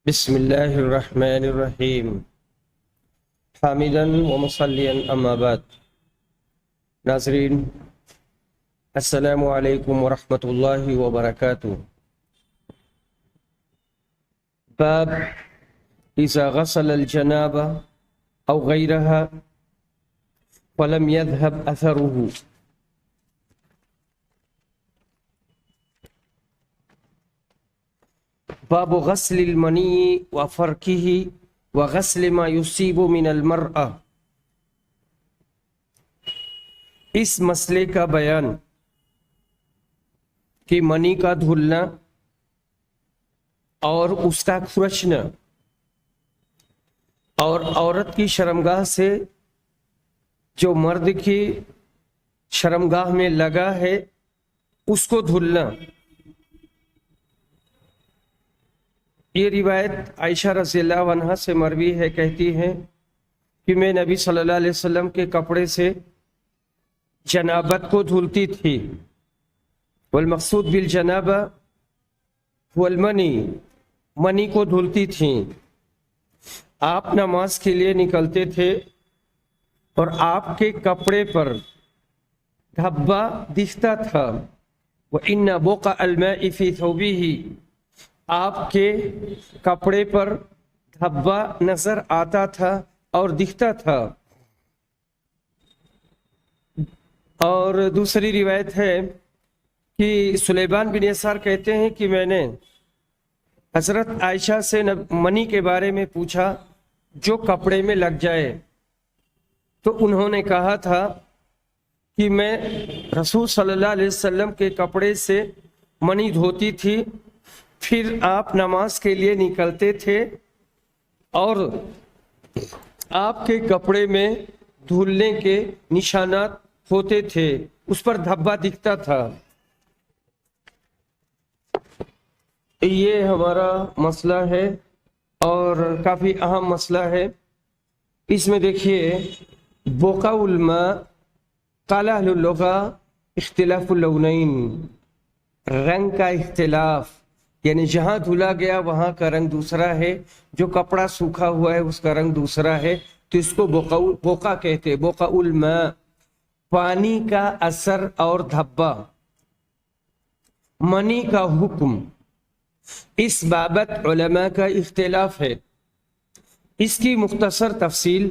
بسم اللہ الرحمن الرحیم حامداً و مصلیاً اما بعد۔ ناظرین السلام علیکم ورحمۃ اللہ وبرکاتہ۔ باب اذا غسل الجناب او غیرها ولم يذهب اثره۔ باب غسل المنی وفرکه وغسل ما یصیب من المرأة۔ اس مسئلے کا بیان کہ منی کا دھلنا اور اس کا کھرچنا اور عورت کی شرمگاہ سے جو مرد کی شرمگاہ میں لگا ہے اس کو دھلنا۔ یہ روایت عائشہ رضی اللہ عنہا سے مروی ہے، کہتی ہیں کہ میں نبی صلی اللہ علیہ وسلم کے کپڑے سے جنابت کو دھلتی تھی۔ والمقصود بالجنابہ هو المنی، منی کو دھلتی تھیں۔ آپ نماز کے لیے نکلتے تھے اور آپ کے کپڑے پر دھبا دکھتا تھا۔ وَإِنَّ بُقَعَ الْمَاءِ فِي ثَوْبِهِ، آپ کے کپڑے پر دھبا نظر آتا تھا اور دکھتا تھا۔ اور دوسری روایت ہے کہ سلیمان بن یسار کہتے ہیں کہ میں نے حضرت عائشہ سے منی کے بارے میں پوچھا جو کپڑے میں لگ جائے، تو انہوں نے کہا تھا کہ میں رسول صلی اللہ علیہ وسلم کے کپڑے سے منی دھوتی تھی، پھر آپ نماز کے لیے نکلتے تھے اور آپ کے کپڑے میں دھلنے کے نشانات ہوتے تھے، اس پر دھبا دکھتا تھا۔ یہ ہمارا مسئلہ ہے اور کافی اہم مسئلہ ہے۔ اس میں دیکھیے بقع الماء قال اہل اللغہ اختلاف اللونین، رنگ کا اختلاف، یعنی جہاں دھلا گیا وہاں کا رنگ دوسرا ہے، جو کپڑا سوکھا ہوا ہے اس کا رنگ دوسرا ہے، تو اس کو بقع کہتے، بقع الماء، پانی کا اثر اور دھبا۔ منی کا حکم، اس بابت علماء کا اختلاف ہے۔ اس کی مختصر تفصیل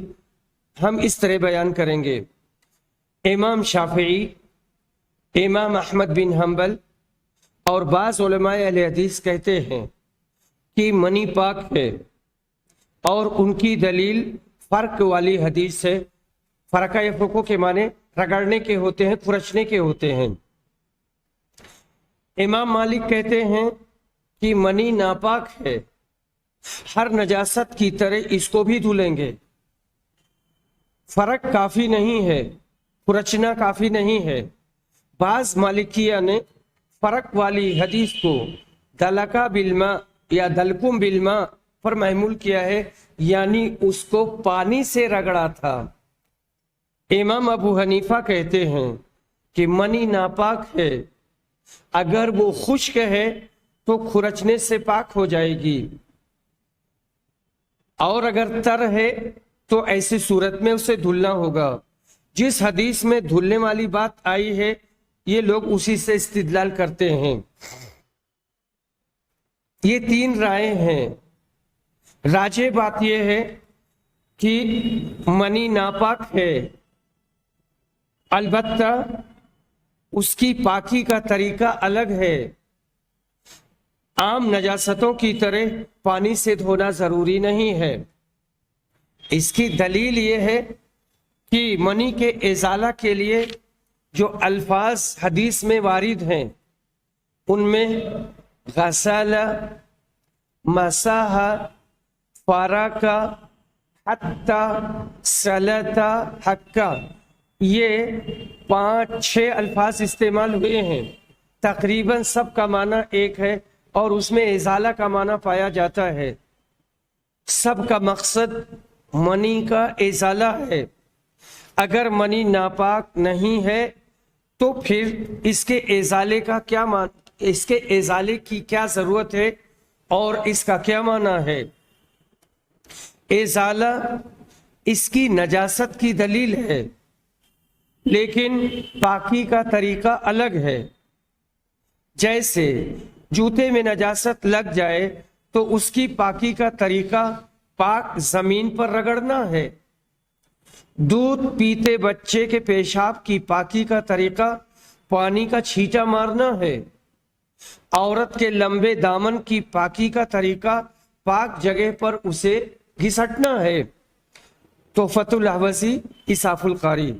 ہم اس طرح بیان کریں گے۔ امام شافعی، امام احمد بن حنبل اور بعض علماء اہل حدیث کہتے ہیں کہ منی پاک ہے، اور ان کی دلیل فرق والی حدیث ہے۔ فرقہ یفرقو کے معنی رگڑنے کے ہوتے ہیں، کھرچنے کے ہوتے ہیں۔ امام مالک کہتے ہیں کہ منی ناپاک ہے، ہر نجاست کی طرح اس کو بھی دھلیں گے، فرق کافی نہیں ہے، کھرچنا کافی نہیں ہے۔ بعض مالکیہ نے فرق والی حدیث کو دلکا بالماء یا دلکم بالماء پر محمول کیا ہے، یعنی اس کو پانی سے رگڑا تھا۔ امام ابو حنیفہ کہتے ہیں کہ منی ناپاک ہے، اگر وہ خشک ہے تو کھرچنے سے پاک ہو جائے گی، اور اگر تر ہے تو ایسی صورت میں اسے دھلنا ہوگا۔ جس حدیث میں دھلنے والی بات آئی ہے یہ لوگ اسی سے استدلال کرتے ہیں۔ یہ تین رائے ہیں۔ راجح بات یہ ہے کہ منی ناپاک ہے، البتہ اس کی پاکی کا طریقہ الگ ہے۔ عام نجاستوں کی طرح پانی سے دھونا ضروری نہیں ہے۔ اس کی دلیل یہ ہے کہ منی کے ازالہ کے لیے جو الفاظ حدیث میں وارد ہیں ان میں غسل، مسح، فرق، حتی، سلط، حکا، یہ 5-6 الفاظ استعمال ہوئے ہیں۔ تقریباً سب کا معنی ایک ہے اور اس میں ازالہ کا معنی پایا جاتا ہے۔ سب کا مقصد منی کا ازالہ ہے۔ اگر منی ناپاک نہیں ہے تو پھر اس کے ازالے کا کیا اس کے ازالے کی کیا ضرورت ہے، اور اس کا کیا معنی ہے؟ ازالہ اس کی نجاست کی دلیل ہے، لیکن پاکی کا طریقہ الگ ہے۔ جیسے جوتے میں نجاست لگ جائے تو اس کی پاکی کا طریقہ پاک زمین پر رگڑنا ہے۔ دودھ پیتے بچے کے پیشاب کی پاکی کا طریقہ پانی کا چھینٹا مارنا ہے۔ عورت کے لمبے دامن کی پاکی کا طریقہ پاک جگہ پر اسے گھسٹنا ہے۔ تحفۃ الاحوذی اسعاف القاری۔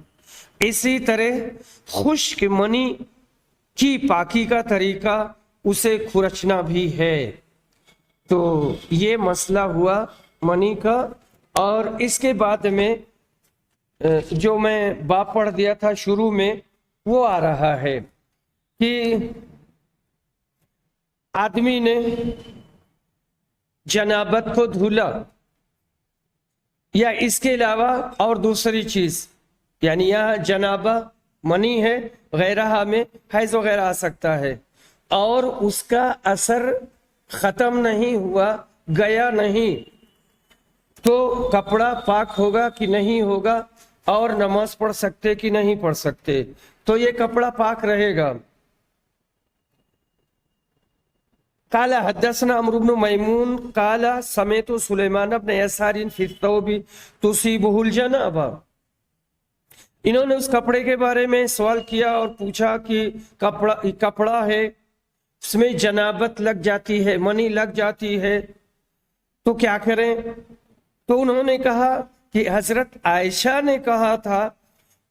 اسی طرح خشک منی کی پاکی کا طریقہ اسے کھرچنا بھی ہے۔ تو یہ مسئلہ ہوا منی کا، اور اس کے بعد میں جو میں باب پڑھ دیا تھا شروع میں وہ آ رہا ہے کہ آدمی نے جنابت کو دھولا یا اس کے علاوہ اور دوسری چیز، یعنی یہاں جنابہ منی ہے، غیرہ میں حیض وغیرہ آ سکتا ہے، اور اس کا اثر ختم نہیں ہوا، گیا نہیں، تو کپڑا پاک ہوگا کہ نہیں ہوگا، اور نماز پڑھ سکتے کہ نہیں پڑھ سکتے؟ تو یہ کپڑا پاک رہے گا۔ قال حدثنا عمرو بن میمون قال سمعت سلیمان بن یسار فی الثوب تصیبہ الجنابہ۔ انہوں نے اس کپڑے کے بارے میں سوال کیا اور پوچھا کہ کپڑا ہے، اس میں جنابت لگ جاتی ہے، منی لگ جاتی ہے، تو کیا کریں؟ تو انہوں نے کہا کہ حضرت عائشہ نے کہا تھا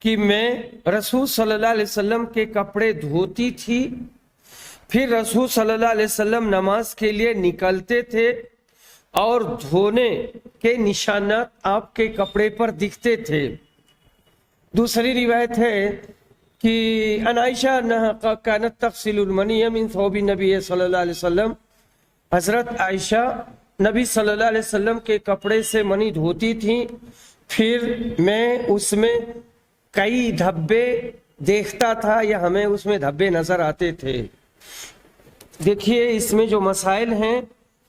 کہ میں رسول صلی اللہ علیہ وسلم کے کپڑے دھوتی تھی، پھر رسول صلی اللہ علیہ وسلم نماز کے لیے نکلتے تھے اور دھونے کے نشانات آپ کے کپڑے پر دکھتے تھے۔ دوسری روایت ہے کہ ان عائشہ انہا کانت تغسل المنی من ثوب نبی صلی اللہ علیہ وسلم، حضرت عائشہ نبی صلی اللہ علیہ وسلم کے کپڑے سے منی دھوتی تھیں، پھر میں اس میں کئی دھبے دیکھتا تھا یا ہمیں اس میں دھبے نظر آتے تھے۔ دیکھیے اس میں جو مسائل ہیں،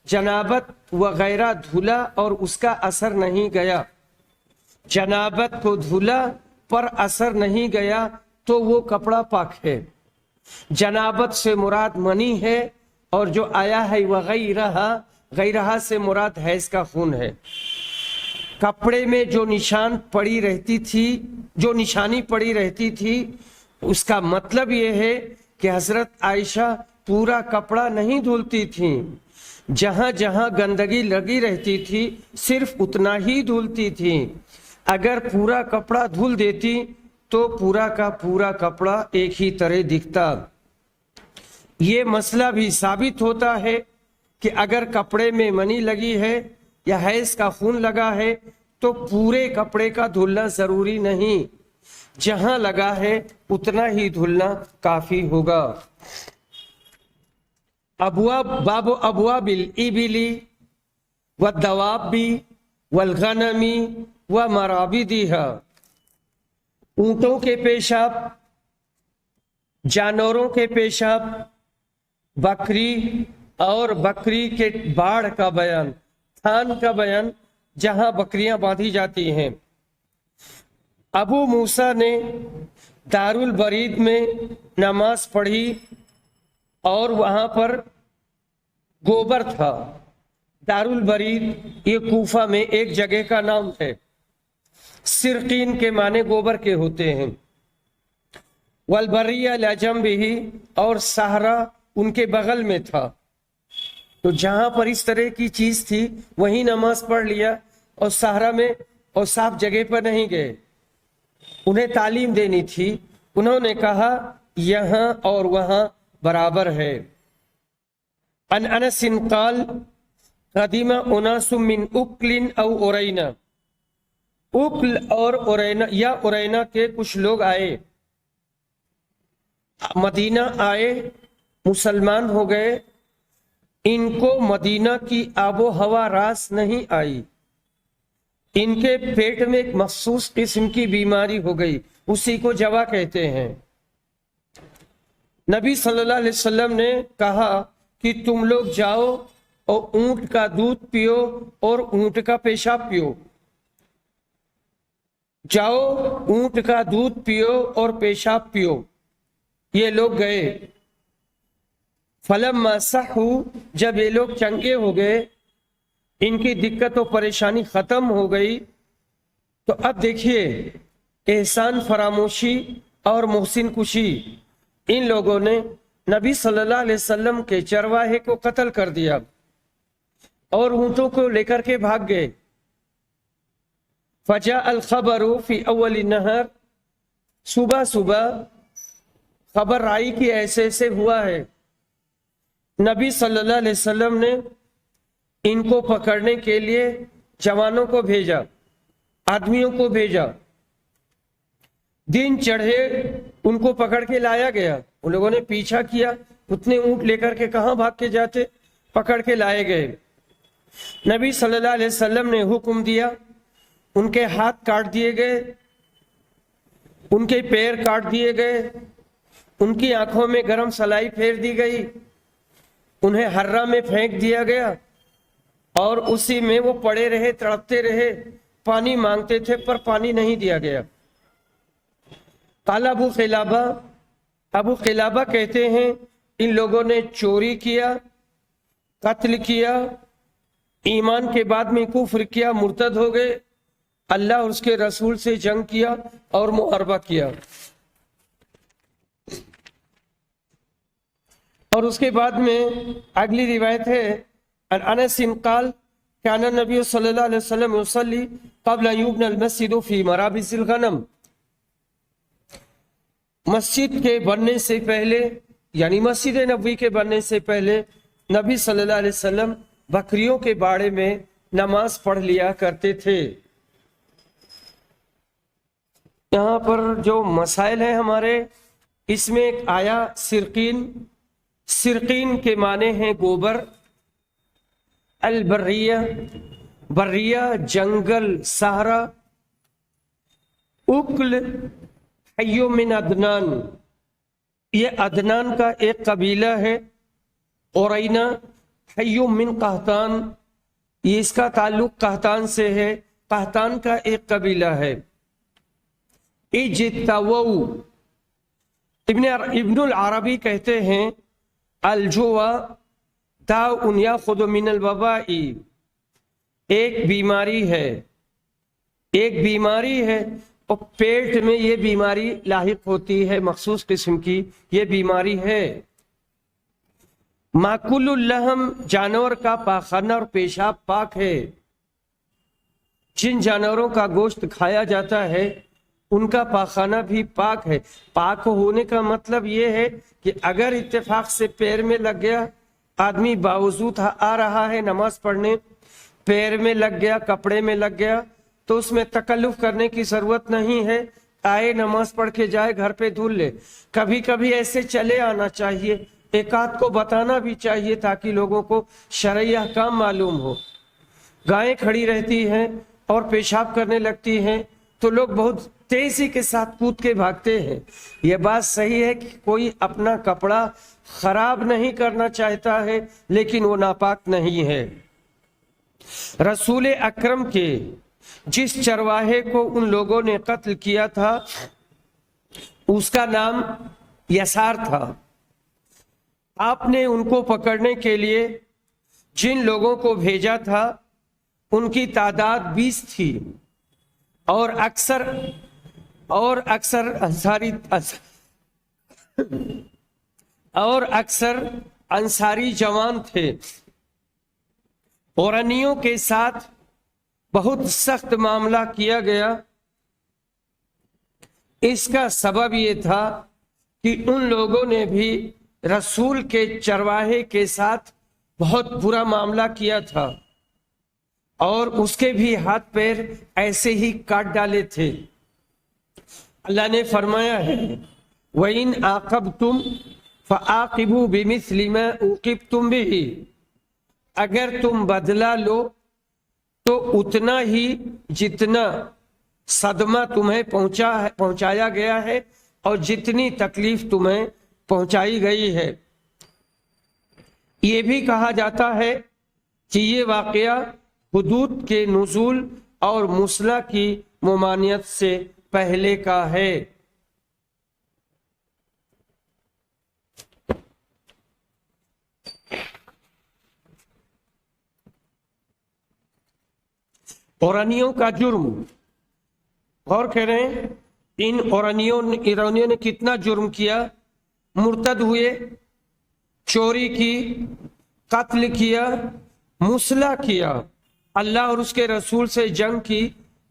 جنابت وغیرہ دھولا اور اس کا اثر نہیں گیا، جنابت کو دھولا پر اثر نہیں گیا تو وہ کپڑا پاک ہے۔ جنابت سے مراد منی ہے، اور جو آیا ہے غیرہ سے مراد حیض کا خون ہے۔ کپڑے میں جو نشانی پڑی رہتی تھی اس کا مطلب یہ ہے کہ حضرت عائشہ پورا کپڑا نہیں دھلتی تھیں، جہاں جہاں گندگی لگی رہتی تھی صرف اتنا ہی دھلتی تھیں۔ اگر پورا کپڑا دھل دیتی تو پورا کا پورا کپڑا ایک ہی طرح دکھتا۔ یہ مسئلہ بھی ثابت ہوتا ہے کہ اگر کپڑے میں منی لگی ہے یا حیض کا خون لگا ہے تو پورے کپڑے کا دھلنا ضروری نہیں، جہاں لگا ہے اتنا ہی دھلنا کافی ہوگا۔ باب ابواب الابل والدواب والغنم ومرابدها۔ اونٹوں کے پیشاب، جانوروں کے پیشاب، بکری اور بکری کے باڑ کا بیان، تھان کا بیان، جہاں بکریاں باندھی جاتی ہیں۔ ابو موسیٰ نے دارالبرید میں نماز پڑھی اور وہاں پر گوبر تھا۔ دارالبرید یہ کوفہ میں ایک جگہ کا نام ہے، سرقین کے معنی گوبر کے ہوتے ہیں۔ والبریہ لجنبہ، اور صحرا ان کے بغل میں تھا۔ تو جہاں پر اس طرح کی چیز تھی وہیں نماز پڑھ لیا، اور صحرا میں اور صاف جگہ پر نہیں گئے۔ انہیں تعلیم دینی تھی، انہوں نے کہا یہاں اور وہاں برابر ہے۔ ان انس قال قدیم اناس من اکل او ارینا، اکل اور ارینا یا ارینا کے کچھ لوگ آئے، مدینہ آئے، مسلمان ہو گئے۔ ان کو مدینہ کی آب و ہوا راس نہیں آئی، ان کے پیٹ میں ایک مخصوص قسم کی بیماری ہو گئی، اسی کو جوا کہتے ہیں۔ نبی صلی اللہ علیہ وسلم نے کہا کہ تم لوگ جاؤ اور اونٹ کا دودھ پیو اور اونٹ کا پیشاب پیو، جاؤ اونٹ کا دودھ پیو اور پیشاب پیو۔ یہ لوگ گئے، فلما صحوا، جب یہ لوگ چنگے ہو گئے، ان کی دقت و پریشانی ختم ہو گئی، تو اب دیکھیے احسان فراموشی اور محسن کشی، ان لوگوں نے نبی صلی اللہ علیہ وسلم کے چرواہے کو قتل کر دیا اور اونٹوں کو لے کر کے بھاگ گئے۔ فجاء الخبر فی اول النہر، صبح صبح خبر آئی کہ ایسے ایسے ہوا ہے۔ نبی صلی اللہ علیہ وسلم نے ان کو پکڑنے کے لیے جوانوں کو بھیجا، آدمیوں کو بھیجا، دن چڑھے ان کو پکڑ کے لایا گیا۔ ان لوگوں نے پیچھا کیا، اتنے اونٹ لے کر کے کہاں بھاگ کے جاتے، پکڑ کے لائے گئے۔ نبی صلی اللہ علیہ وسلم نے حکم دیا، ان کے ہاتھ کاٹ دیے گئے، ان کے پیر کاٹ دیے گئے، ان کی آنکھوں میں گرم سلائی پھیر دی گئی، انہیں ہررا میں پھینک دیا گیا اور اسی میں وہ پڑے رہے، تڑپتے رہے، پانی مانگتے تھے پر پانی نہیں دیا گیا۔ قال ابو قلابہ کہتے ہیں ان لوگوں نے چوری کیا، قتل کیا، ایمان کے بعد میں کفر کیا، مرتد ہو گئے، اللہ اور اس کے رسول سے جنگ کیا اور محاربہ کیا۔ اور اس کے بعد میں اگلی روایت ہے انس قال کان النبی صلی اللہ علیہ وسلم یصلی قبل ان یبنى المسجد فی مرابض الغنم، مسجد کے بننے سے پہلے، یعنی مسجد نبوی کے بننے سے پہلے نبی صلی اللہ علیہ وسلم بکریوں کے باڑے میں نماز پڑھ لیا کرتے تھے۔ یہاں پر جو مسائل ہیں ہمارے، اس میں ایک آیا سرقین، سرقین کے معنی ہیں گوبر، البریہ، بریہ جنگل صحرا، اکل حیو من عدنان، یہ عدنان کا ایک قبیلہ ہے، اورینا حیو من قحطان، یہ اس کا تعلق قحطان سے ہے، قحطان کا ایک قبیلہ ہے۔ اجتوؤ، ابن العربی کہتے ہیں الجوا داء یاخذ من الوباء، ایک بیماری ہے، ایک بیماری ہے اور پیٹ میں یہ بیماری لاحق ہوتی ہے، مخصوص قسم کی یہ بیماری ہے۔ ماکل اللحم، جانور کا پاخانہ اور پیشاب پاک ہے، جن جانوروں کا گوشت کھایا جاتا ہے ان کا پاخانہ بھی پاک ہے۔ پاک ہونے کا مطلب یہ ہے کہ اگر اتفاق سے پیر میں لگ گیا، آدمی باوضو آ رہا ہے نماز پڑھنے، پیر میں لگ گیا، کپڑے میں لگ گیا، تو اس میں تکلف کرنے کی ضرورت نہیں ہے، آئے نماز پڑھ کے جائے، گھر پہ دھل لے۔ کبھی کبھی ایسے چلے آنا چاہیے، ایک آدھ کو بتانا بھی چاہیے تاکہ لوگوں کو شرعی احکام معلوم ہو۔ گائیں کھڑی رہتی ہیں اور پیشاب کرنے لگتی ہیں تو لوگ بہت تیزی کے ساتھ کود کے بھاگتے ہیں۔ یہ بات صحیح ہے کہ کوئی اپنا کپڑا خراب نہیں کرنا چاہتا ہے، لیکن وہ ناپاک نہیں ہے۔ رسول اکرم کے جس چرواہے کو ان لوگوں نے قتل کیا تھا اس کا نام یسار تھا۔ آپ نے ان کو پکڑنے کے لیے جن لوگوں کو بھیجا تھا ان کی تعداد 20 تھی، اور اکثر انصاری جوان تھے۔ اورانیوں کے ساتھ بہت سخت معاملہ کیا گیا۔ اس کا سبب یہ تھا کہ ان لوگوں نے بھی رسول کے چرواہے کے ساتھ بہت برا معاملہ کیا تھا اور اس کے بھی ہاتھ پیر ایسے ہی کاٹ ڈالے تھے۔ اللہ نے فرمایا ہے وَإِنْ عَاقَبْتُمْ فَعَاقِبُوا بِمِثْلِ مَا عُوقِبْتُمْ بِهِ، اگر تم بدلہ لو تو اتنا ہی جتنا صدمہ تمہیں پہنچایا گیا ہے اور جتنی تکلیف تمہیں پہنچائی گئی ہے۔ یہ بھی کہا جاتا ہے کہ یہ واقعہ حدود کے نزول اور مسلح کی ممانعت سے پہلے کا ہے۔ اورانیوں کا جرم، غور کریں ان ایرانیوں نے کتنا جرم کیا، مرتد ہوئے، چوری کی، قتل کیا، مسلح کیا، اللہ اور اس کے رسول سے جنگ کی،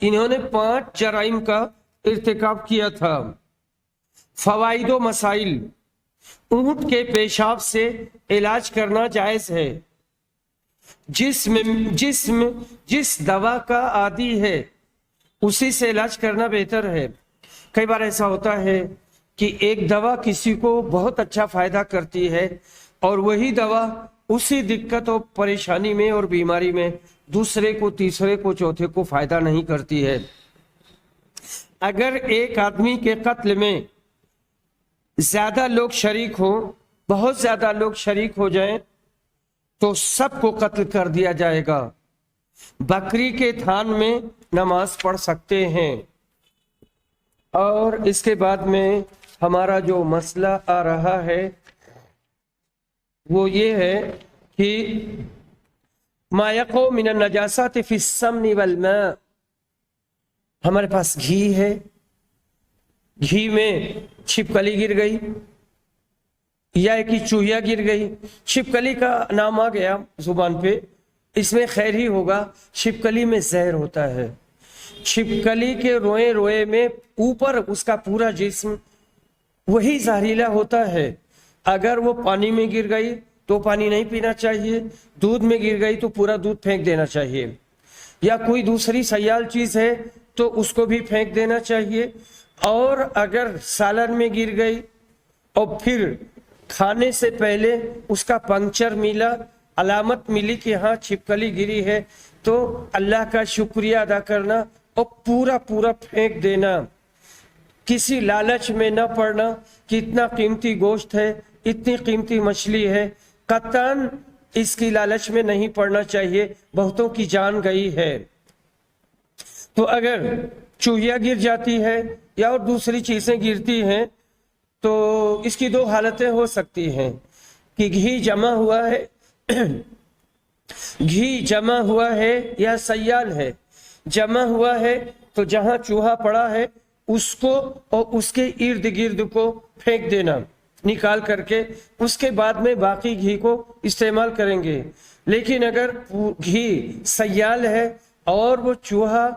انہوں نے 5 جرائم کا ارتکاب کیا تھا۔ فوائد و مسائل، اونٹ کے پیشاب سے علاج کرنا جائز ہے۔ جس دوا کا عادی ہے اسی سے علاج کرنا بہتر ہے۔ کئی بار ایسا ہوتا ہے کہ ایک دوا کسی کو بہت اچھا فائدہ کرتی ہے اور وہی دوا اسی دقت اور پریشانی میں اور بیماری میں دوسرے کو، تیسرے کو، چوتھے کو فائدہ نہیں کرتی ہے۔ اگر ایک آدمی کے قتل میں زیادہ لوگ شریک ہوں، بہت زیادہ لوگ شریک ہو جائیں تو سب کو قتل کر دیا جائے گا۔ بکری کے تھان میں نماز پڑھ سکتے ہیں۔ اور اس کے بعد میں ہمارا جو مسئلہ آ رہا ہے وہ یہ ہے کہ ما یقع من النجاسات فی السمن والماء، ہمارے پاس گھی ہے، گھی میں چھپکلی گر گئی یا ایک چوہیا گر گئی، چھپکلی کا نام آ گیا زبان پہ، اس میں خیر ہی ہوگا، چھپکلی میں زہر ہوتا ہے۔ چھپکلی کے روئے روئے میں اوپر اس کا پورا جسم وہی زہریلا ہوتا ہے۔ اگر وہ پانی میں گر گئی تو پانی نہیں پینا چاہیے، دودھ میں گر گئی تو پورا دودھ پھینک دینا چاہیے، یا کوئی دوسری سیال چیز ہے تو اس کو بھی پھینک دینا چاہیے۔ اور اگر سالن میں گر گئی اور پھر کھانے سے پہلے اس کا پنکچر ملا، علامت ملی کہ ہاں چھپکلی گری ہے، تو اللہ کا شکریہ ادا کرنا اور پورا پھینک دینا۔ کسی لالچ میں نہ پڑنا کہ اتنا قیمتی گوشت ہے، اتنی قیمتی مچھلی ہے، قطعاً اس کی لالچ میں نہیں پڑنا چاہیے، بہتوں کی جان گئی ہے۔ تو اگر چوہیا گر جاتی ہے یا اور دوسری چیزیں گرتی ہیں تو اس کی 2 حالتیں ہو سکتی ہیں کہ گھی جمع ہوا ہے یا سیال ہے۔ جمع ہوا ہے تو جہاں چوہا پڑا ہے اس کو اور اس کے ارد گرد کو پھینک دینا نکال کر کے، اس کے بعد میں باقی گھی کو استعمال کریں گے۔ لیکن اگر گھی سیال ہے اور وہ چوہا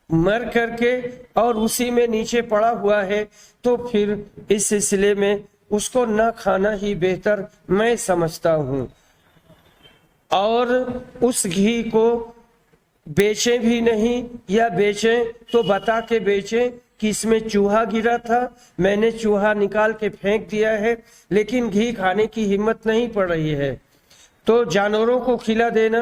مر کر کے اور اسی میں نیچے پڑا ہوا ہے تو پھر اس سلسلے میں اس کو نہ کھانا ہی بہتر میں سمجھتا ہوں۔ اور اس گھی کو بیچیں بھی نہیں، یا بیچیں تو بتا کے بیچیں کہ اس میں چوہا گرا تھا، میں نے چوہا نکال کے پھینک دیا ہے، لیکن گھی کھانے کی ہمت نہیں پڑ رہی ہے تو جانوروں کو کھلا دینا،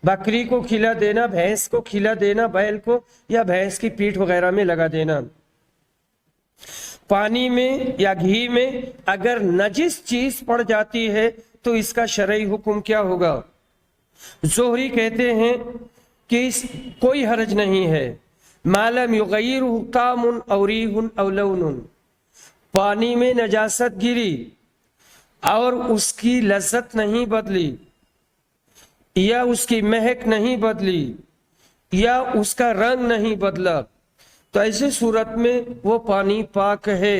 بکری کو کھلا دینا، بھینس کو کھلا دینا، بیل کو یا بھینس کی پیٹھ وغیرہ میں لگا دینا۔ پانی میں یا گھی میں اگر نجس چیز پڑ جاتی ہے تو اس کا شرعی حکم کیا ہوگا؟ زہری کہتے ہیں کہ کوئی حرج نہیں ہے، ما لم یغیر طعم او ریح او لون، پانی میں نجاست گری اور اس کی لذت نہیں بدلی یا اس کی مہک نہیں بدلی یا اس کا رنگ نہیں بدلا تو ایسے صورت میں وہ پانی پاک ہے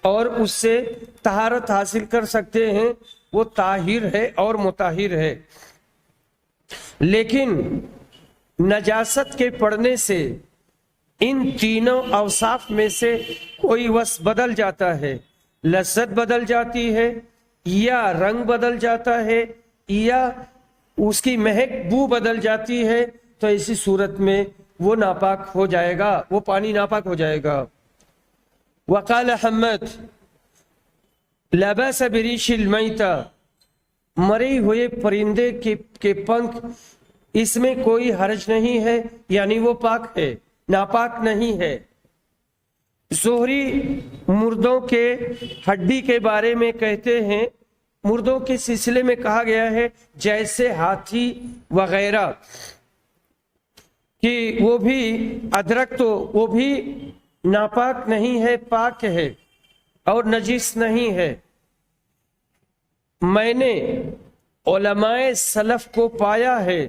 اور اس سے طہارت حاصل کر سکتے ہیں، وہ طاہر ہے اور مطہر ہے۔ لیکن نجاست کے پڑنے سے ان تینوں اوصاف میں سے کوئی وصف بدل جاتا ہے، لذت بدل جاتی ہے یا رنگ بدل جاتا ہے یا اس کی مہک بو بدل جاتی ہے تو ایسی صورت میں وہ ناپاک ہو جائے گا، وہ پانی ناپاک ہو جائے گا۔ وقال حمد لا باس بریش المیتہ، مرے ہوئے پرندے کے پنکھ، اس میں کوئی حرج نہیں ہے، یعنی وہ پاک ہے، ناپاک نہیں ہے۔ زہری مردوں کے ہڈی کے بارے میں کہتے ہیں مردوں کے سلسلے میں کہا گیا ہے جیسے ہاتھی وغیرہ کہ وہ بھی ادرک تو وہ بھی ناپاک نہیں ہے، پاک ہے اور نجس نہیں ہے۔ میں نے علماء سلف کو پایا ہے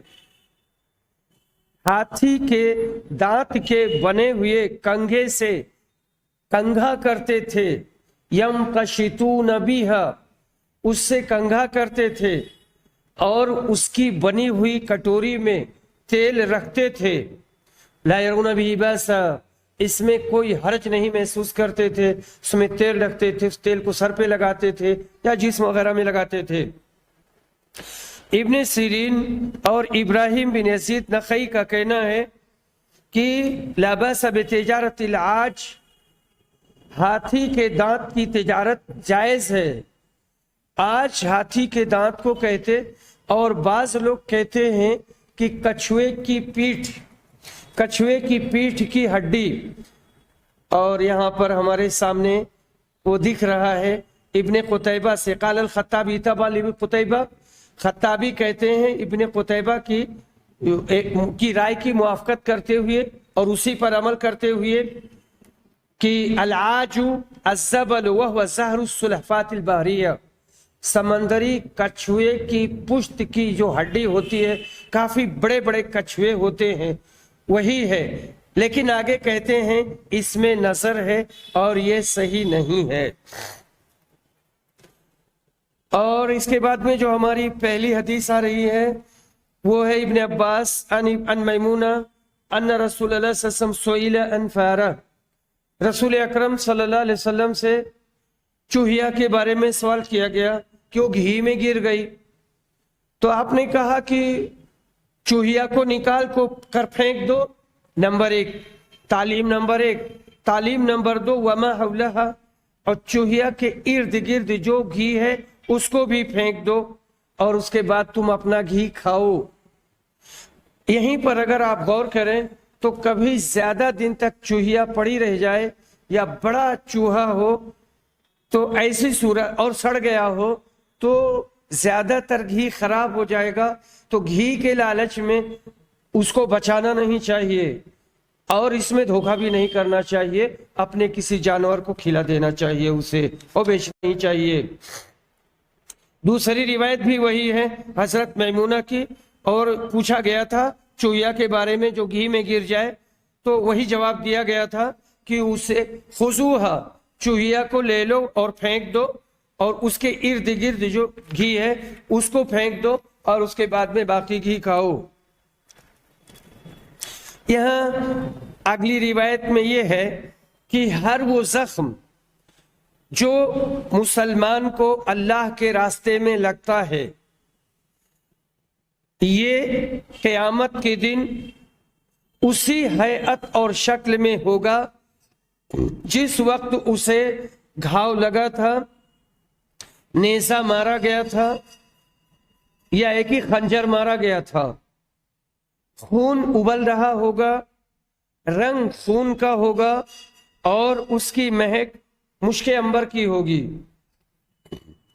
ہاتھی کے دانت کے بنے ہوئے کنگھے سے کنگھا کرتے تھے، یم قشتون بیہا، اس سے کنگھا کرتے تھے اور اس کی بنی ہوئی کٹوری میں تیل رکھتے تھے، لا یرون بہ بأسا، اس میں کوئی حرج نہیں محسوس کرتے تھے، اس میں تیل رکھتے تھے، اس تیل کو سر پہ لگاتے تھے یا جسم وغیرہ میں لگاتے تھے۔ ابن سیرین اور ابراہیم بن یزید نخعی کا کہنا ہے کہ لا بأس بتجارت العاج، ہاتھی کے دانت کی تجارت جائز ہے۔ آج ہاتھی کے دانت کو کہتے، اور بعض لوگ کہتے ہیں کہ کچھوے کی پیٹھ کی ہڈی، اور یہاں پر ہمارے سامنے وہ دکھ رہا ہے ابن قتیبہ سے، قال الخطابی تبع لابن قتیبہ، خطابی کہتے ہیں ابن قتیبہ کی رائے کی موافقت کرتے ہوئے اور اسی پر عمل کرتے ہوئے کہ العاج الزبل وهو زہر السلحفات البحریہ، سمندری کچھوے کی پشت کی جو ہڈی ہوتی ہے، کافی بڑے بڑے کچھوے ہوتے ہیں، وہی ہے۔ لیکن آگے کہتے ہیں اس میں نظر ہے اور یہ صحیح نہیں ہے۔ اور اس کے بعد میں جو ہماری پہلی حدیث آ رہی ہے وہ ہے ابن عباس ان میمونہ ان رسول اللہ صلی اللہ علیہ وسلم سئل عن فارہ، رسول اکرم صلی اللہ علیہ وسلم سے چوہیا کے بارے میں سوال کیا گیا کہ وہ گھی میں گر گئی، تو آپ نے کہا کہ چوہیا کو نکال کر پھینک دو، نمبر ایک تعلیم، نمبر ایک تعلیم، نمبر دو وما حولہا، اور چوہیا کے ارد گرد جو گھی ہے اس کو بھی پھینک دو، اور اس کے بعد تم اپنا گھی کھاؤ۔ یہیں پر اگر آپ غور کریں تو کبھی زیادہ دن تک چوہیا پڑی رہ جائے یا بڑا چوہا ہو تو ایسی صورت، اور سڑ گیا ہو تو زیادہ تر گھی خراب ہو جائے گا، تو گھی کے لالچ میں اس کو بچانا نہیں چاہیے اور اس میں دھوکہ بھی نہیں کرنا چاہیے، اپنے کسی جانور کو کھلا دینا چاہیے اسے، اور بیچنا نہیں چاہیے۔ دوسری روایت بھی وہی ہے حضرت میمونہ کی، اور پوچھا گیا تھا چوہیا کے بارے میں جو گھی میں گر جائے، تو وہی جواب دیا گیا تھا کہ اسے خذوہا، چوہیا کو لے لو اور پھینک دو، اور اس کے ارد گرد جو گھی ہے اس کو پھینک دو، اور اس کے بعد میں باقی گھی کھاؤ۔ یہاں اگلی روایت میں یہ ہے کہ ہر وہ زخم جو مسلمان کو اللہ کے راستے میں لگتا ہے، یہ قیامت کے دن اسی ہیئت اور شکل میں ہوگا جس وقت اسے گھاؤ لگا تھا، نیزہ مارا گیا تھا یا ایک ہی خنجر مارا گیا تھا، خون ابل رہا ہوگا، رنگ خون کا ہوگا، اور اس کی مہک مشک عنبر کی ہوگی،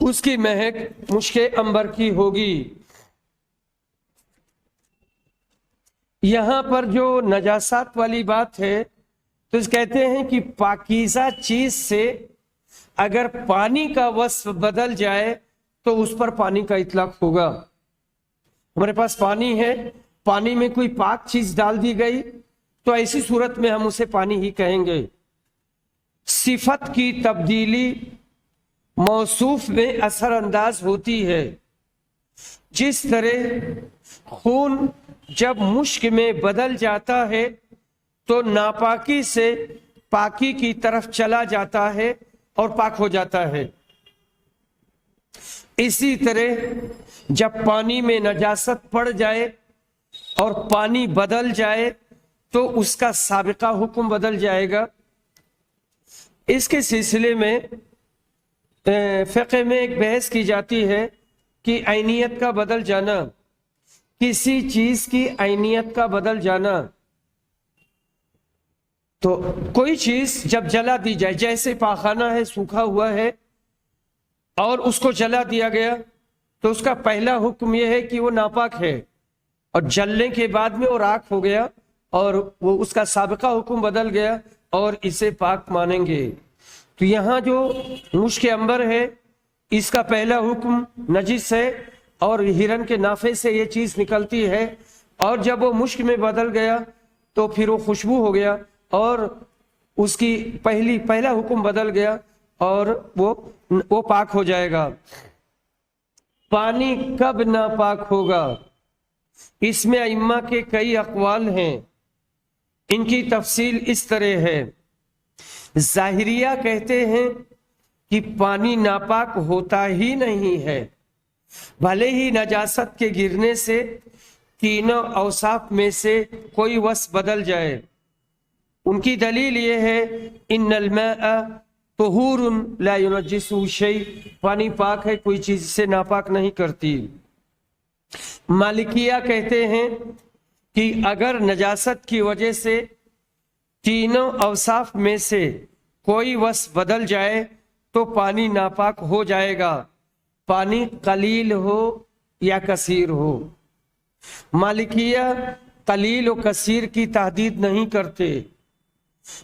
اس کی مہک مشک عنبر کی ہوگی۔ یہاں پر جو نجاسات والی بات ہے تو اس کہتے ہیں کہ پاکیزہ چیز سے اگر پانی کا وصف بدل جائے تو اس پر پانی کا اطلاق ہوگا۔ ہمارے پاس پانی ہے، پانی میں کوئی پاک چیز ڈال دی گئی تو ایسی صورت میں ہم اسے پانی ہی کہیں گے۔ صفت کی تبدیلی موصوف میں اثر انداز ہوتی ہے، جس طرح خون جب مشک میں بدل جاتا ہے تو ناپاکی سے پاکی کی طرف چلا جاتا ہے اور پاک ہو جاتا ہے، اسی طرح جب پانی میں نجاست پڑ جائے اور پانی بدل جائے تو اس کا سابقہ حکم بدل جائے گا۔ اس کے سلسلے میں فقہ میں ایک بحث کی جاتی ہے کہ عینیت کا بدل جانا، کسی چیز کی عینیت کا بدل جانا، تو کوئی چیز جب جلا دی جائے، جیسے پاخانہ ہے سوکھا ہوا ہے اور اس کو جلا دیا گیا تو اس کا پہلا حکم یہ ہے کہ وہ ناپاک ہے، اور جلنے کے بعد میں وہ راکھ ہو گیا اور وہ اس کا سابقہ حکم بدل گیا اور اسے پاک مانیں گے۔ تو یہاں جو مشک عنبر ہے اس کا پہلا حکم نجس ہے، اور ہرن کے نافے سے یہ چیز نکلتی ہے، اور جب وہ مشک میں بدل گیا تو پھر وہ خوشبو ہو گیا اور اس کی پہلا حکم بدل گیا اور وہ پاک ہو جائے گا۔ پانی کب ناپاک ہوگا؟ اس میں ائمہ کے کئی اقوال ہیں، ان کی تفصیل اس طرح ہے۔ ظاہریہ کہتے ہیں کہ پانی ناپاک ہوتا ہی نہیں ہے، بھلے ہی نجاست کے گرنے سے تینوں اوصاف میں سے کوئی وصف بدل جائے۔ ان کی دلیل یہ ہے ان الماء طہور لا ينجسه شیء، پانی پاک ہے، کوئی چیز سے ناپاک نہیں کرتی۔ مالکیہ کہتے ہیں کہ اگر نجاست کی وجہ سے تینوں اوصاف میں سے کوئی وصف بدل جائے تو پانی ناپاک ہو جائے گا، پانی قلیل ہو یا کثیر ہو۔ مالکیہ قلیل و کثیر کی تحدید نہیں کرتے،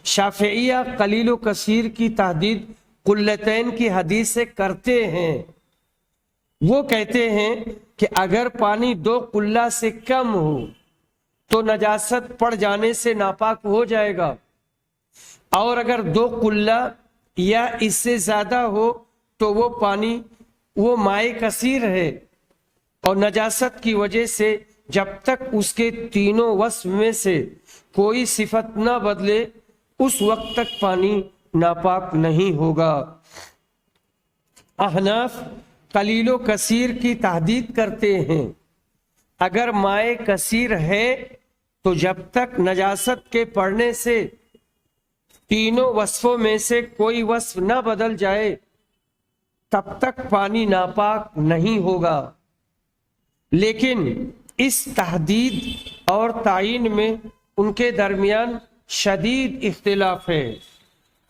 شافعیہ قلیل و کثیر کی تحدید قلتین کی حدیث سے کرتے ہیں۔ وہ کہتے ہیں کہ اگر پانی 2 قلہ سے کم ہو تو نجاست پڑ جانے سے ناپاک ہو جائے گا، اور اگر 2 قلہ یا اس سے زیادہ ہو تو وہ پانی وہ مائع کثیر ہے، اور نجاست کی وجہ سے جب تک اس کے تینوں وصف میں سے کوئی صفت نہ بدلے اس وقت تک پانی ناپاک نہیں ہوگا۔ احناف قلیل و کثیر کی تحدید کرتے ہیں، اگر مائع کثیر ہے تو جب تک نجاست کے پڑنے سے تینوں وصفوں میں سے کوئی وصف نہ بدل جائے تب تک پانی ناپاک نہیں ہوگا۔ لیکن اس تحدید اور تعین میں ان کے درمیان شدید اختلاف ہے۔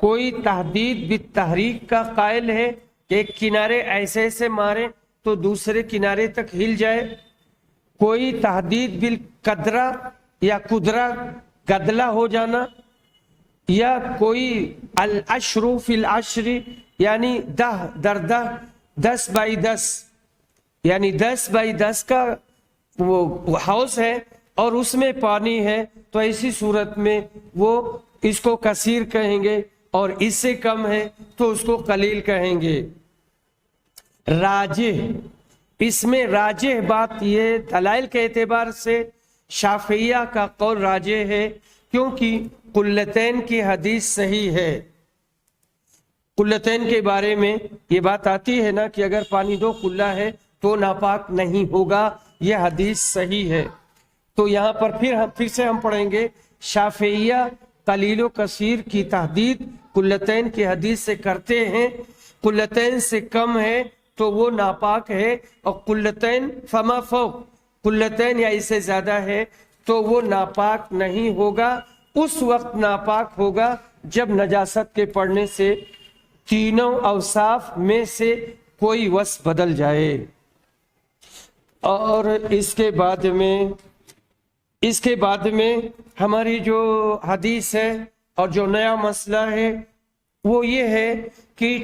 کوئی تحدید بالتحریک کا قائل ہے کہ ایک کنارے ایسے سے مارے تو دوسرے کنارے تک ہل جائے، کوئی تحدید بالقدرہ یا قدرہ گدلا ہو جانا، یا کوئی العشر فی العشر یعنی 10x10 یعنی 10x10 کا وہ ہاؤس ہے اور اس میں پانی ہے، تو ایسی صورت میں وہ اس کو کثیر کہیں گے، اور اس سے کم ہے تو اس کو قلیل کہیں گے۔ راجح، اس میں راجح بات یہ دلائل کے اعتبار سے شافعیہ کا قول راجح ہے، کیونکہ قلتین کی حدیث صحیح ہے۔ قلتین کے بارے میں یہ بات آتی ہے نا کہ اگر پانی 2 قلہ ہے تو ناپاک نہیں ہوگا، یہ حدیث صحیح ہے۔ تو یہاں پر پھر سے ہم پڑھیں گے، شافعیہ قلیل و کثیر کی تحدید قلتین کی حدیث سے کرتے ہیں، قلتین سے کم ہے تو وہ ناپاک ہے، اور قلتین فما فوق، قلتین یا اس سے زیادہ ہے تو وہ ناپاک نہیں ہوگا۔ اس وقت ناپاک ہوگا جب نجاست کے پڑنے سے تینوں اوصاف میں سے کوئی وصف بدل جائے۔ اور اس کے بعد میں ہماری جو حدیث ہے اور جو نیا مسئلہ ہے وہ یہ ہے کہ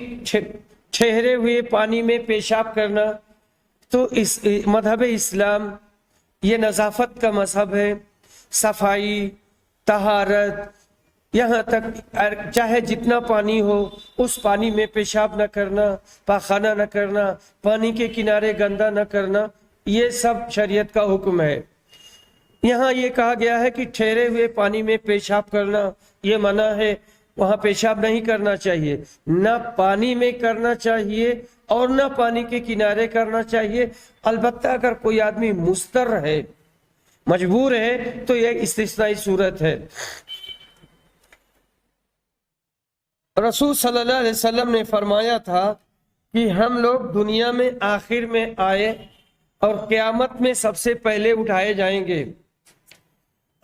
ٹھہرے ہوئے پانی میں پیشاب کرنا، تو اس مذہب اسلام یہ نظافت کا مذہب ہے، صفائی، طہارت، یہاں تک چاہے جتنا پانی ہو اس پانی میں پیشاب نہ کرنا، پاخانہ نہ کرنا، پانی کے کنارے گندا نہ کرنا، یہ سب شریعت کا حکم ہے۔ یہاں یہ کہا گیا ہے کہ ٹھہرے ہوئے پانی میں پیشاب کرنا یہ منع ہے، وہاں پیشاب نہیں کرنا چاہیے، نہ پانی میں کرنا چاہیے اور نہ پانی کے کنارے کرنا چاہیے۔ البتہ اگر کوئی آدمی مضطر ہے، مجبور ہے، تو یہ استثنائی صورت ہے۔ رسول صلی اللہ علیہ وسلم نے فرمایا تھا کہ ہم لوگ دنیا میں آخر میں آئے اور قیامت میں سب سے پہلے اٹھائے جائیں گے،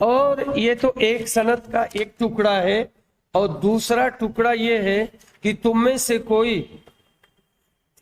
اور یہ تو ایک سند کا ایک ٹکڑا ہے، اور دوسرا ٹکڑا یہ ہے کہ تم میں سے کوئی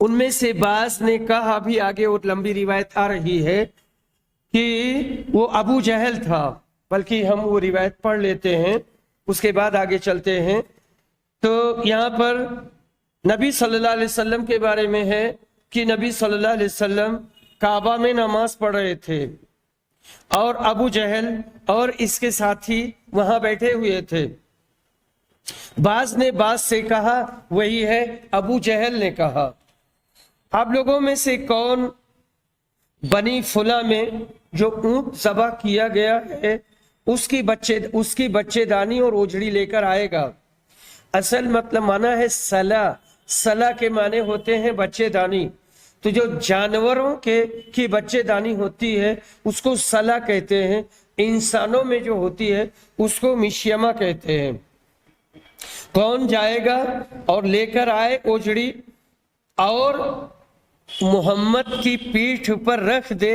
ان میں سے بعض نے کہا، بھی آگے وہ لمبی روایت آ رہی ہے کہ وہ ابو جہل تھا، بلکہ ہم وہ روایت پڑھ لیتے ہیں اس کے بعد آگے چلتے ہیں۔ تو یہاں پر نبی صلی اللہ علیہ وسلم کے بارے میں ہے کہ نبی صلی اللہ علیہ وسلم کعبہ میں نماز پڑھ رہے تھے اور ابو جہل اور اس کے ساتھی وہاں بیٹھے ہوئے تھے۔ بعض نے بعض سے کہا، وہی ہے ابو جہل نے کہا، آپ لوگوں میں سے کون بنی فلاں میں جو اونٹ ذبح کیا گیا ہے اس کی بچے دانی اور اوجڑی لے کر آئے گا۔ اصل مطلب معنی ہے صلاح، صلاح کے معنی ہوتے ہیں بچے دانی۔ تو جو جانوروں کی بچے دانی ہوتی ہے اس کو صلاح کہتے ہیں، انسانوں میں جو ہوتی ہے اس کو مشیمہ کہتے ہیں۔ کون جائے گا اور لے کر آئے اوجڑی اور محمد کی پیٹھ پر رکھ دے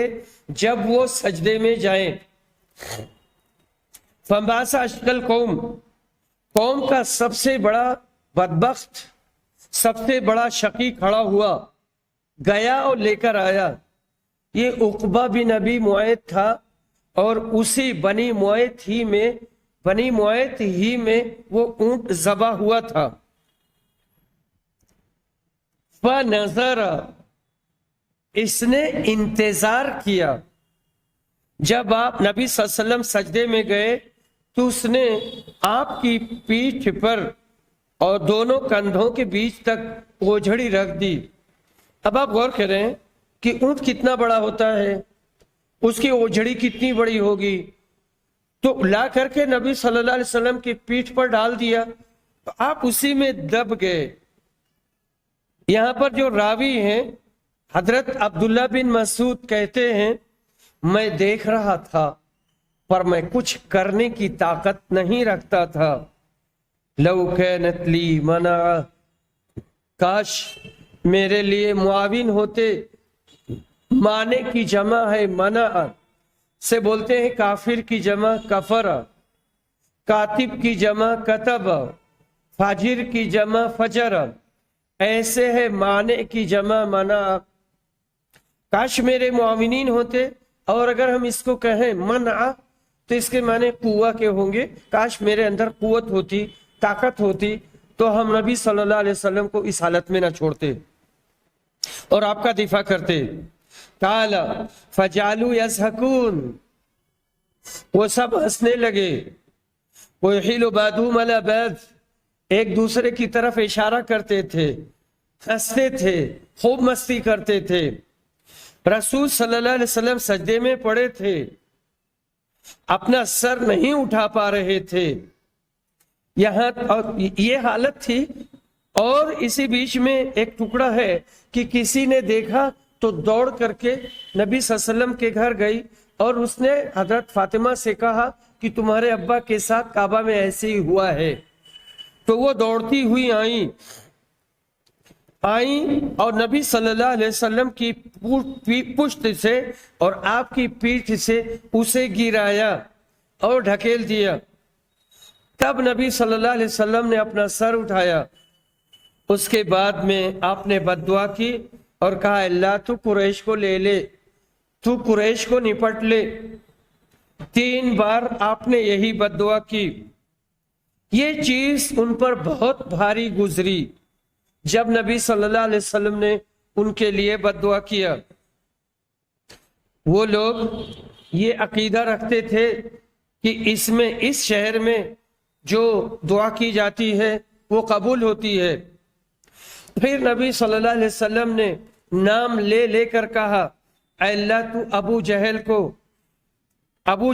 جب وہ سجدے میں جائیں۔ فَمَاسَ أَشْقَى الْقَوْمِ، قوم کا سب سے بڑا بدبخت، سب سے بڑا شقی کھڑا ہوا، گیا اور لے کر آیا۔ یہ عقبہ بن ابی معیط تھا اور اسی بنی معیط ہی میں وہ اونٹ ذبح ہوا تھا۔ فَنَظَرَ، اس نے انتظار کیا۔ جب آپ نبی صلی اللہ علیہ وسلم سجدے میں گئے تو اس نے آپ کی پیٹھ پر اور دونوں کندھوں کے بیچ تک اوجھڑی رکھ دی۔ اب آپ غور کریں کہ اونٹ کتنا بڑا ہوتا ہے، اس کی اوجھڑی کتنی بڑی ہوگی، تو لا کر کے نبی صلی اللہ علیہ وسلم کی پیٹھ پر ڈال دیا تو آپ اسی میں دب گئے۔ یہاں پر جو راوی ہیں حضرت عبداللہ بن مسعود کہتے ہیں، میں دیکھ رہا تھا پر میں کچھ کرنے کی طاقت نہیں رکھتا تھا۔ لو کانت لی منع، کاش میرے لیے معاون ہوتے۔ مانے کی جمع ہے منع سے بولتے ہیں، کافر کی جمع کفر، کاتب کی جمع کتب، فاجر کی جمع فجر، ایسے ہے مانے کی جمع منع۔ کاش میرے معاونین ہوتے، اور اگر ہم اس کو کہیں منع تو اس کے معنی قوہ کے ہوں گے، کاش میرے اندر قوت ہوتی، طاقت ہوتی تو ہم نبی صلی اللہ علیہ وسلم کو اس حالت میں نہ چھوڑتے اور آپ کا دفاع کرتے۔ قال فجعلوا يضحكون، وہ سب ہنسنے لگے۔ ويحيل بعضهم على بعض، ایک دوسرے کی طرف اشارہ کرتے تھے، ہنستے تھے، خوب مستی کرتے تھے۔ رسول صلی اللہ علیہ وسلم سجدے میں پڑے تھے، اپنا سر نہیں اٹھا پا رہے تھے، یہاں یہ حالت تھی۔ اور اسی بیچ میں ایک ٹکڑا ہے کہ کسی نے دیکھا تو دوڑ کر کے نبی صلی اللہ علیہ وسلم کے گھر گئی اور اس نے حضرت فاطمہ سے کہا کہ تمہارے ابا کے ساتھ کعبہ میں ایسے ہی ہوا ہے۔ تو وہ دوڑتی ہوئی آئیں اور نبی صلی اللہ علیہ وسلم کی پشت سے اور آپ کی پیٹھ سے اسے گرایا اور ڈھکیل دیا۔ تب نبی صلی اللہ علیہ وسلم نے اپنا سر اٹھایا۔ اس کے بعد میں آپ نے بد دعا کی اور کہا، اللہ تو قریش کو لے لے، تو قریش کو نپٹ لے۔ 3 بار آپ نے یہی بد دعا کی۔ یہ چیز ان پر بہت بھاری گزری جب نبی صلی اللہ علیہ وسلم نے ان کے لیے بد دعا کیا۔ وہ لوگ یہ عقیدہ رکھتے تھے کہ اس شہر میں جو دعا کی جاتی ہے وہ قبول ہوتی ہے۔ پھر نبی صلی اللہ علیہ وسلم نے نام لے لے کر کہا، اے اللہ تو ابو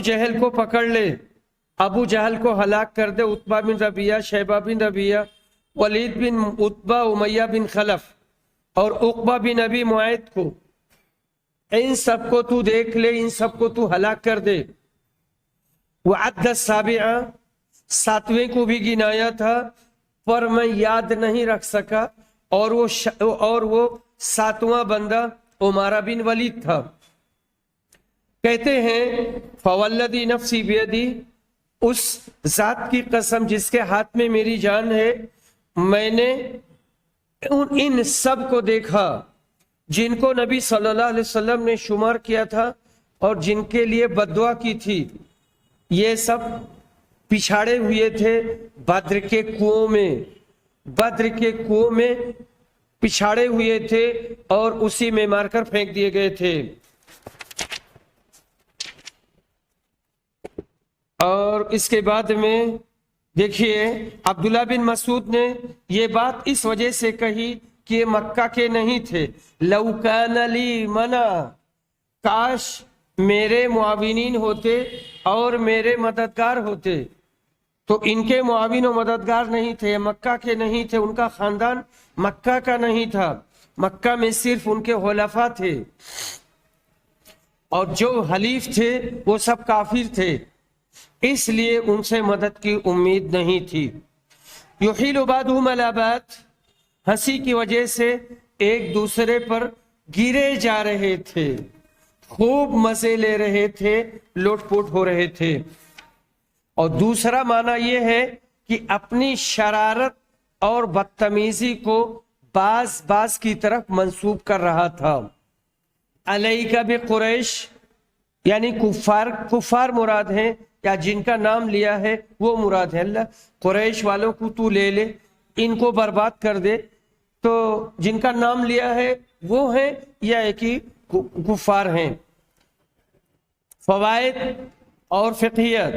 جہل کو پکڑ لے، ابو جہل کو ہلاک کر دے، عتبہ بن ربیعہ، شیبہ بن ربیعہ، ولید بن عتبہ، امیہ بن خلف اور عقبہ بن ابی معیط کو، ان سب کو تو دیکھ لے، ان سب کو تو ہلاک کر دے۔ وعد السابعہ، 7ویں کو بھی گنایا تھا پر میں یاد نہیں رکھ سکا، اور وہ 7واں بندہ عمارہ بن ولید تھا۔ کہتے ہیں فوالذی نفسی بیدی، اس ذات کی قسم جس کے ہاتھ میں میری جان ہے، میں نے ان سب کو دیکھا جن کو نبی صلی اللہ علیہ وسلم نے شمار کیا تھا اور جن کے لیے بددعا کی تھی، یہ سب پچھاڑے ہوئے تھے بدر کے کنویں میں، بدر کے کنویں میں پچھاڑے ہوئے تھے اور اسی میں مار کر پھینک دیے گئے تھے۔ اور اس کے بعد میں دیکھیے عبداللہ بن مسعود نے یہ بات اس وجہ سے کہی کہ یہ مکہ کے نہیں تھے۔ لو کان لی منع، کاش میرے معاونین ہوتے اور میرے مددگار ہوتے، تو ان کے معاون و مددگار نہیں تھے، مکہ کے نہیں تھے، ان کا خاندان مکہ کا نہیں تھا، مکہ میں صرف ان کے خلفاء تھے، اور جو حلیف تھے وہ سب کافر تھے، اس لیے ان سے مدد کی امید نہیں تھی۔ یحیل بعضهم علی بعض، ہنسی کی وجہ سے ایک دوسرے پر گرے جا رہے تھے، خوب مزے لے رہے تھے، لوٹ پوٹ ہو رہے تھے۔ اور دوسرا معنی یہ ہے کہ اپنی شرارت اور بدتمیزی کو باز کی طرف منسوب کر رہا تھا۔ علیک بقریش، یعنی کفار مراد ہیں، یا جن کا نام لیا ہے وہ مراد ہے۔ اللہ قریش والوں کو تو لے لے، ان کو برباد کر دے، تو جن کا نام لیا ہے وہ ہیں یا ایک ہی کفار ہیں۔ فوائد اور فقہیت،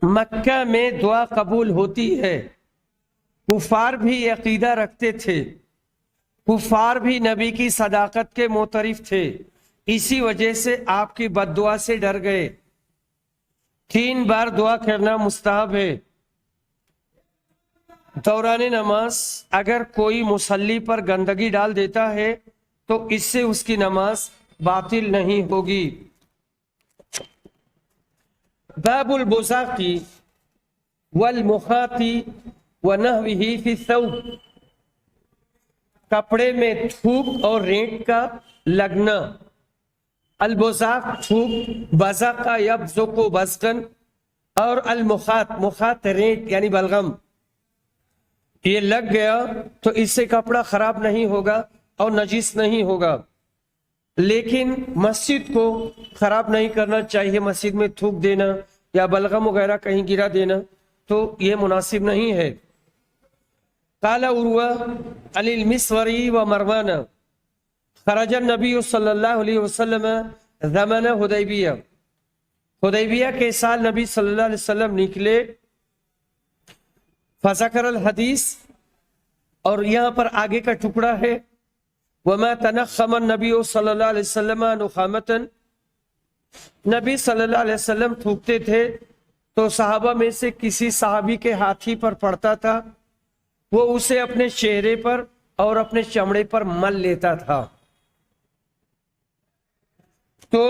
مکہ میں دعا قبول ہوتی ہے، کفار بھی عقیدہ رکھتے تھے، کفار بھی نبی کی صداقت کے معترف تھے، اسی وجہ سے آپ کی بد دعا سے ڈر گئے۔ 3 بار دعا کرنا مستحب ہے۔ دوران نماز اگر کوئی مصلی پر گندگی ڈال دیتا ہے تو اس سے اس کی نماز باطل نہیں ہوگی۔ باب البزاق والمخاط ونحوه فی الثوب، کپڑے میں تھوک اور رینٹ کا لگنا۔ البزاق تھوک، بزق یبزق بزقن، اور المخاط، مخاط رینٹ یعنی بلغم، یہ لگ گیا تو اس سے کپڑا خراب نہیں ہوگا اور نجس نہیں ہوگا، لیکن مسجد کو خراب نہیں کرنا چاہیے، مسجد میں تھوک دینا یا بلغم وغیرہ کہیں گرا دینا تو یہ مناسب نہیں ہے۔ قال عروہ عن المسوری و مروان خرج النبی صلی اللہ علیہ وسلم زمن حدیبیہ، حدیبیہ کے سال نبی صلی اللہ علیہ وسلم نکلے۔ فذکر الحدیث، اور یہاں پر آگے کا ٹکڑا ہے، وما تنخم النبی صلی اللہ علیہ وسلم نخامتا، نبی صلی اللہ علیہ وسلم تھوکتے تھے تو صحابہ میں سے کسی صحابی کے ہاتھی پر پڑتا تھا، وہ اسے اپنے چہرے پر اور اپنے چمڑے پر مل لیتا تھا۔ تو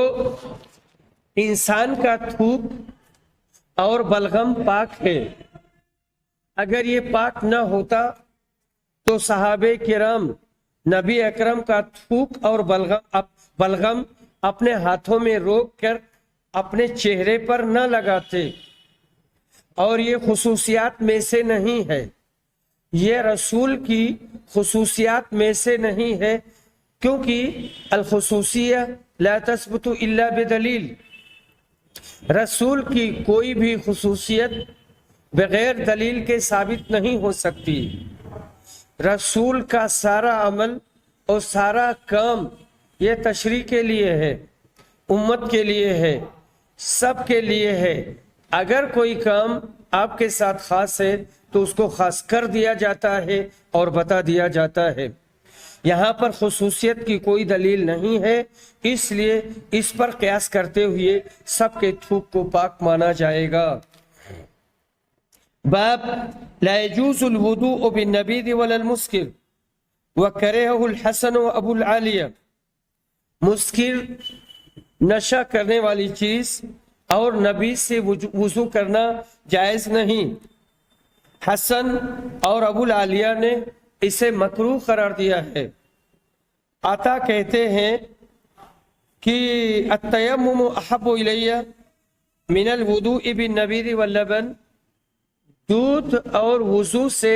انسان کا تھوک اور بلغم پاک ہے، اگر یہ پاک نہ ہوتا تو صحابہ کرام نبی اکرم کا تھوک اور بلغم اپنے ہاتھوں میں روک کر اپنے چہرے پر نہ لگاتے، اور یہ خصوصیات میں سے نہیں ہے، یہ رسول کی خصوصیات میں سے نہیں ہے، کیونکہ الخصوصیہ لا تثبت الا بدلیل، رسول کی کوئی بھی خصوصیت بغیر دلیل کے ثابت نہیں ہو سکتی۔ رسول کا سارا عمل اور سارا کام یہ تشریح کے لیے ہے، امت کے لیے ہے، سب کے لیے ہے۔ اگر کوئی کام آپ کے ساتھ خاص ہے تو اس کو خاص کر دیا جاتا ہے اور بتا دیا جاتا ہے۔ یہاں پر خصوصیت کی کوئی دلیل نہیں ہے، اس لیے اس پر قیاس کرتے ہوئے سب کے تھوک کو پاک مانا جائے گا۔ باب لا يجوز الوضوء بالنبيذ ولا المسكر وكرهه الحسن وابو العالیہ، مسکر نشہ کرنے والی چیز اور نبیذ سے وضو کرنا جائز نہیں، حسن اور ابو العالیہ نے اسے مکروہ قرار دیا ہے۔ عطا کہتے ہیں کہ التیمم احب الی من الوضوء بالنبیذ واللبن، دودھ اور وضو سے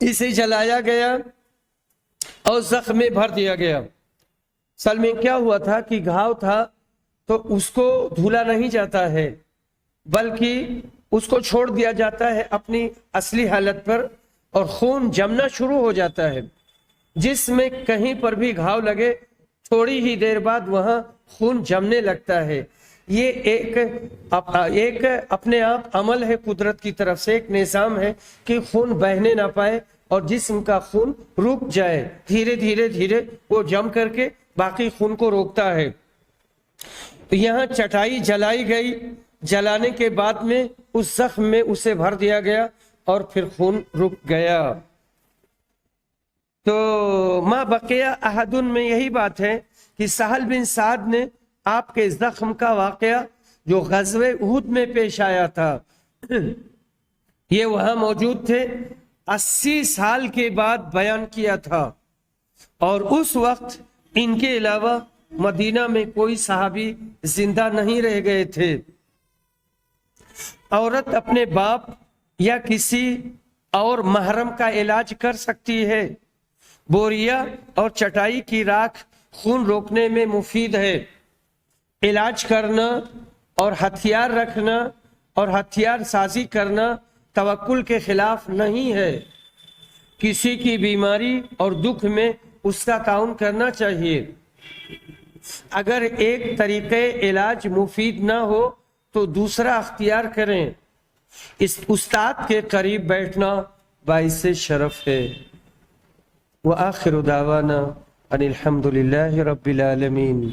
اسے جلایا گیا اور زخم میں بھر دیا گیا۔ اصل میں کیا ہوا تھا کہ گھاؤ تھا تو اس کو دھولا نہیں جاتا ہے، بلکہ اس کو چھوڑ دیا جاتا ہے اپنی اصلی حالت پر، اور خون جمنا شروع ہو جاتا ہے۔ جس میں کہیں پر بھی گھاؤ لگے تھوڑی ہی دیر بعد وہاں خون جمنے لگتا ہے۔ یہ ایک اپنے آپ عمل ہے قدرت کی طرف سے، ایک نظام ہے کہ خون بہنے نہ پائے اور جسم کا خون رک جائے، دھیرے دھیرے دھیرے وہ جم کر کے باقی خون کو روکتا ہے۔ تو یہاں چٹائی جلائی گئی، جلانے کے بعد میں اس زخم میں اسے بھر دیا گیا اور پھر خون رک گیا۔ تو ما بقیہ احدن میں یہی بات ہے کہ سہل بن سعد نے آپ کے زخم کا واقعہ جو غزوہ احد میں پیش آیا تھا، یہ وہاں موجود تھے، 80 سال کے بعد بیان کیا تھا، اور اس وقت ان کے علاوہ مدینہ میں کوئی صحابی زندہ نہیں رہ گئے تھے۔ عورت اپنے باپ یا کسی اور محرم کا علاج کر سکتی ہے۔ بوریا اور چٹائی کی راکھ خون روکنے میں مفید ہے۔ علاج کرنا اور ہتھیار رکھنا اور ہتھیار سازی کرنا توکل کے خلاف نہیں ہے۔ کسی کی بیماری اور دکھ میں اس کا تعاون کرنا چاہیے۔ اگر ایک طریقے علاج مفید نہ ہو تو دوسرا اختیار کریں۔ اس استاد کے قریب بیٹھنا باعث شرف ہے۔ وآخر دعوانا ان الحمد للہ رب العالمین۔